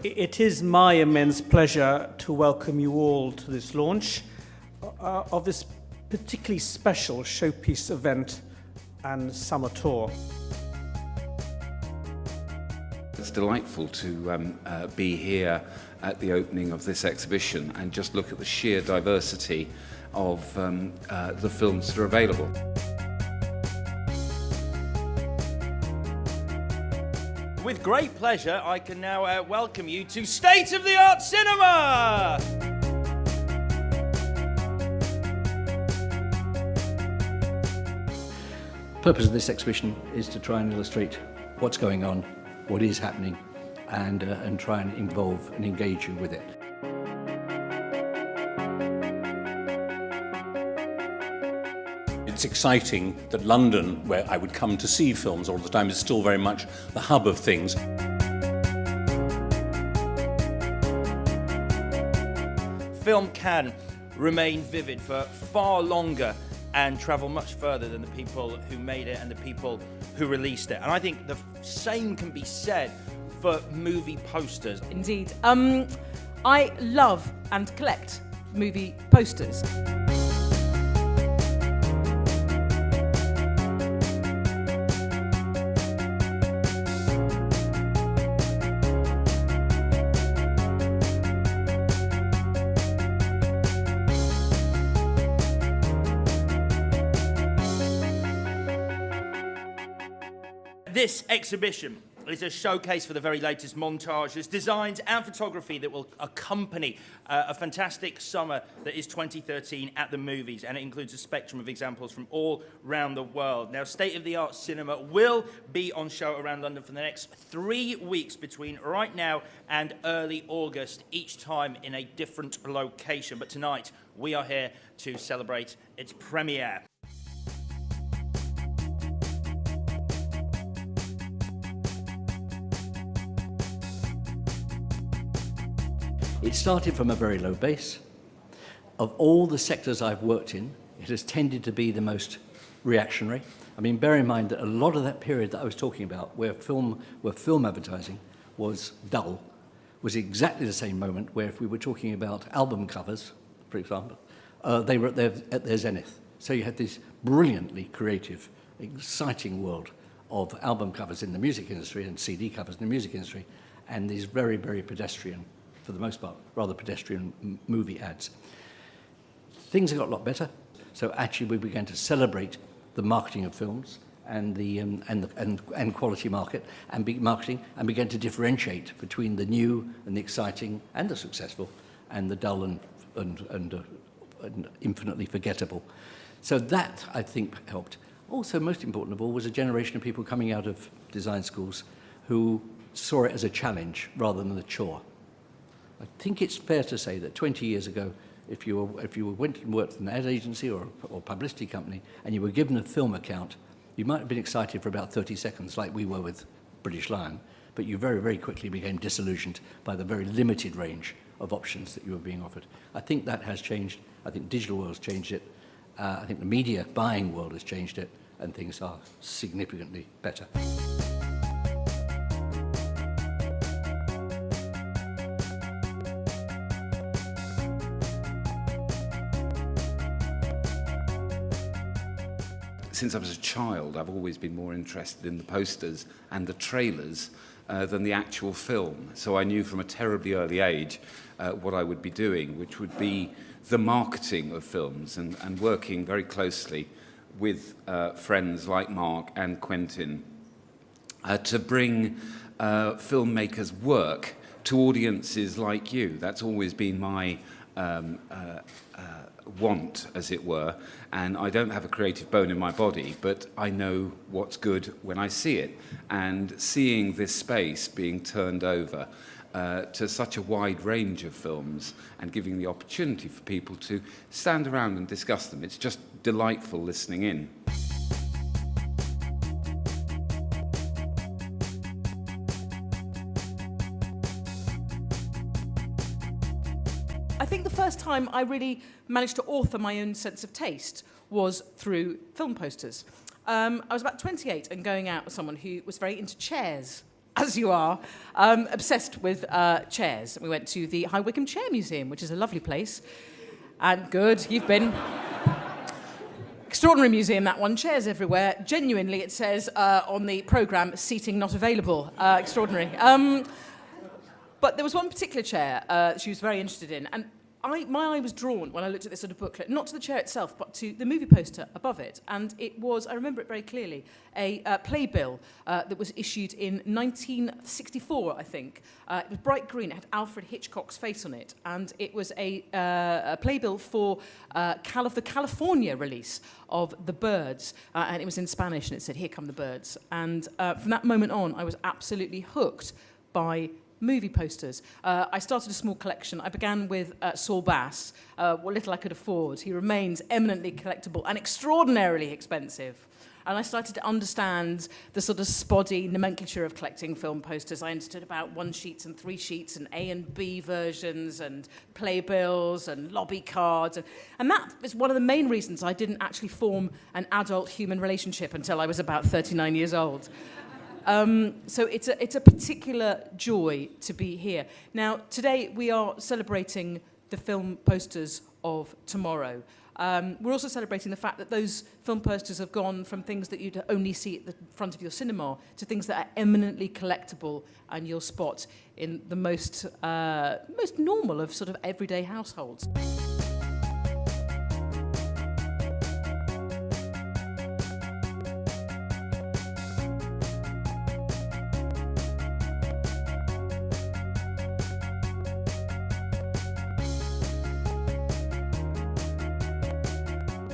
It is my immense pleasure to welcome you all to this launch of this particularly special showpiece event and summer tour. It's delightful to be here at the opening of this exhibition and just look at the sheer diversity of the films that are available. With great pleasure, I can now welcome you to state-of-the-art cinema! The purpose of this exhibition is to try and illustrate what's going on, what is happening, and try and involve and engage you with it. It's exciting that London, where I would come to see films all the time, is still very much the hub of things. Film can remain vivid for far longer and travel much further than the people who made it and the people who released it. And I think the same can be said for movie posters. Indeed. I love and collect movie posters. This exhibition is a showcase for the very latest montages, designs and photography that will accompany a fantastic summer that is 2013 at the movies, and it includes a spectrum of examples from all around the world. Now, state-of-the-art cinema will be on show around London for the next 3 weeks between right now and early August, each time in a different location. But tonight, we are here to celebrate its premiere. It started from a very low base. Of all the sectors I've worked in, it has tended to be the most reactionary. I mean, bear in mind that a lot of that period that I was talking about, where film advertising was dull, was exactly the same moment where if we were talking about album covers, for example, they were at their zenith. So you had this brilliantly creative, exciting world of album covers in the music industry and CD covers in the music industry, and these very, very pedestrian, for the most part, rather pedestrian movie ads. Things got a lot better. So actually we began to celebrate the marketing of films and the quality marketing, and began to differentiate between the new and the exciting and the successful and the dull and infinitely forgettable. So that, I think, helped. Also, most important of all, was a generation of people coming out of design schools who saw it as a challenge rather than a chore. I think it's fair to say that 20 years ago, if you went and worked for an ad agency or publicity company and you were given a film account, you might have been excited for about 30 seconds, like we were with British Lion, but you very, very quickly became disillusioned by the very limited range of options that you were being offered. I think that has changed. I think digital world's changed it. I think the media buying world has changed it, and things are significantly better. Since I was a child, I've always been more interested in the posters and the trailers than the actual film. So I knew from a terribly early age what I would be doing, which would be the marketing of films and working very closely with friends like Mark and Quentin to bring filmmakers' work to audiences like you. That's always been my want, as it were, and I don't have a creative bone in my body, but I know what's good when I see it. And seeing this space being turned over to such a wide range of films and giving the opportunity for people to stand around and discuss them, it's just delightful listening in. I think the first time I really managed to author my own sense of taste was through film posters. I was about 28 and going out with someone who was very into chairs as you are, obsessed with chairs. We went to the High Wycombe Chair Museum, which is a lovely place. And good, you've been. Extraordinary museum, that one. Chairs everywhere. Genuinely, it says on the programme, seating not available. Extraordinary. But there was one particular chair she was very interested in. And my eye was drawn when I looked at this sort of booklet, not to the chair itself, but to the movie poster above it. And it was, I remember it very clearly, a playbill that was issued in 1964, I think. It was bright green. It had Alfred Hitchcock's face on it. And it was a playbill for the California release of The Birds. And it was in Spanish, and it said, "Here come the birds." And from that moment on, I was absolutely hooked by movie posters. I started a small collection. I began with Saul Bass, what little I could afford. He remains eminently collectible and extraordinarily expensive. And I started to understand the sort of spoddy nomenclature of collecting film posters. I understood about 1 sheets and 3 sheets and A and B versions and playbills and lobby cards. And that is one of the main reasons I didn't actually form an adult human relationship until I was about 39 years old. So it's a particular joy to be here. Now, today we are celebrating the film posters of tomorrow. We're also celebrating the fact that those film posters have gone from things that you'd only see at the front of your cinema to things that are eminently collectible and you'll spot in the most normal of sort of everyday households.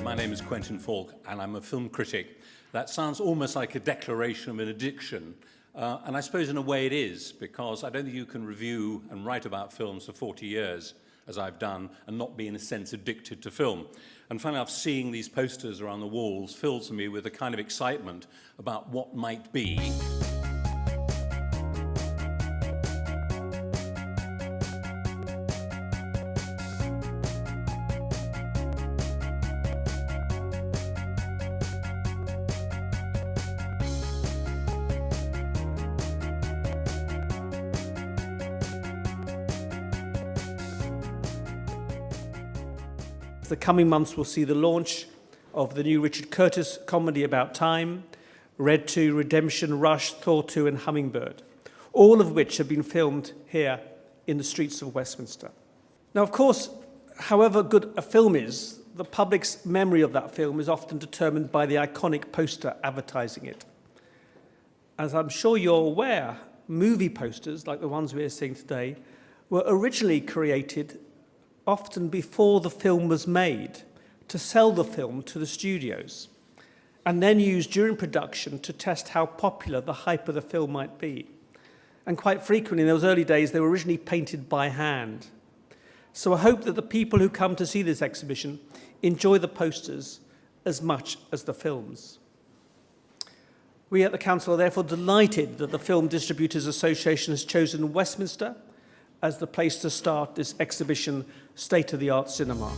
My name is Quentin Falk, and I'm a film critic. That sounds almost like a declaration of an addiction, and I suppose in a way it is, because I don't think you can review and write about films for 40 years, as I've done, and not be in a sense addicted to film. And funnily enough, seeing these posters around the walls fills me with a kind of excitement about what might be. The coming months will see the launch of the new Richard Curtis comedy About Time, Red 2, Redemption, Rush, Thor 2 and Hummingbird, all of which have been filmed here in the streets of Westminster. Now, of course, however good a film is, the public's memory of that film is often determined by the iconic poster advertising it. As I'm sure you're aware, movie posters, like the ones we're seeing today, were originally created often before the film was made, to sell the film to the studios, and then used during production to test how popular the hype of the film might be. And quite frequently, in those early days, they were originally painted by hand. So I hope that the people who come to see this exhibition enjoy the posters as much as the films. We at the Council are therefore delighted that the Film Distributors Association has chosen Westminster as the place to start this exhibition, State of the Art Cinema.